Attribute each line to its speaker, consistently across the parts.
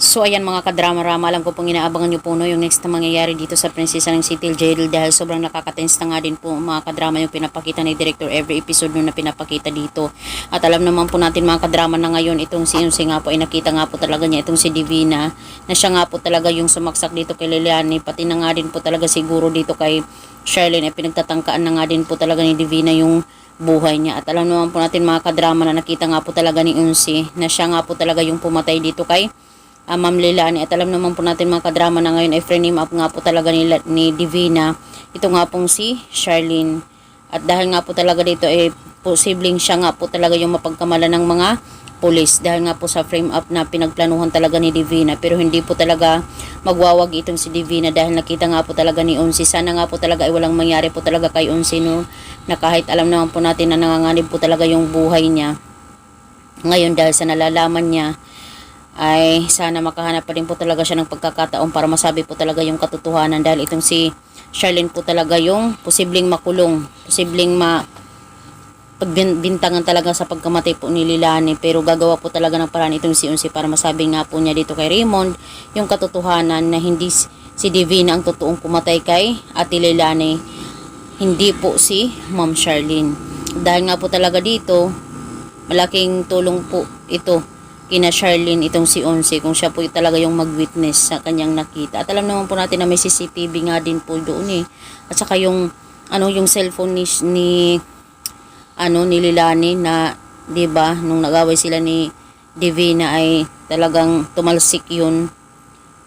Speaker 1: So ayan mga kadrama-rama, alam ko pong inaabangan nyo po no, yung next na mangyayari dito sa Prinsesa ng City Jail dahil sobrang nakaka-tense na nga din po mga kadrama yung pinapakita ni Director every episode no na pinapakita dito. At alam naman po natin mga kadrama na ngayon itong si Unsi nga po ay nakita nga po talaga niya itong si Divina na siya nga po talaga yung sumaksak dito kay Liliani, pati na nga din po talaga siguro dito kay Sherlyn ay pinagtatangkaan na nga din po talaga ni Divina yung buhay niya. At alam naman po natin mga kadrama na nakita nga po talaga ni Unsi na siya nga po talaga yung pumatay dito kay Ma'am Liliani. At alam naman po natin mga kadrama na ngayon ay frame up nga po talaga ni Divina ito nga pong si Charlene. At dahil nga po talaga dito ay posibleng siya nga po talaga yung mapagkamala ng mga pulis dahil nga po sa frame up na pinagplanuhan talaga ni Divina, pero hindi po talaga magwawag itong si Divina dahil nakita nga po talaga ni Unsi. Sana nga po talaga ay walang mangyari po talaga kay Unsi no, na kahit alam naman po natin na nanganganib po talaga yung buhay niya ngayon dahil sa nalalaman niya, ay sana makahanap pa din po talaga siya ng pagkakataon para masabi po talaga yung katotohanan dahil itong si Charlene po talaga yung posibleng makulong, posibleng pagbintangan talaga sa pagkamatay po ni Liliani, pero gagawa po talaga ng paraan itong si Unsi para masabi nga po niya dito kay Raymond yung katotohanan na hindi si Divina ang totoong pumatay kay Ate Liliani, hindi po si Ma'am Charlene. Dahil nga po talaga dito malaking tulong po ito kina Charlene itong si Unsi kung siya po talaga yung mag-witness sa kanyang nakita. At alam naman po natin na may CCTV nga din po doon At saka yung yung cellphone ni Liliani na 'di ba nung nag-away sila ni Divina ay talagang tumalsik yun.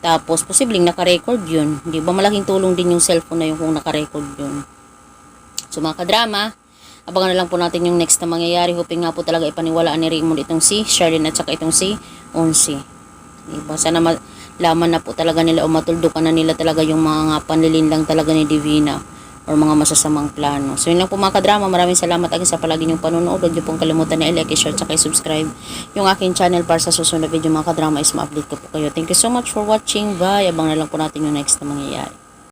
Speaker 1: Tapos posibleng naka-record yun. 'Di ba malaking tulong din yung cellphone na yun kung naka-record yun. So mga kadrama, abangan na lang po natin yung next na mangyayari. Hoping nga po talaga ipaniwalaan ni Raymond itong si Charlene at saka itong si Unsi. Diba? Sana malaman na po talaga nila o matuldukan na nila talaga yung mga panlilinlang talaga ni Divina or mga masasamang plano. So yun lang po mga kadrama. Maraming salamat agad sa palagi niyong panonood. Huwag niyo pong kalimutan na i-like, i-share, at i-subscribe yung aking channel para sa susunod na video mga kadrama is ma-update ko po kayo. Thank you so much for watching. Bye. Abangan na lang po natin yung next na mangyayari.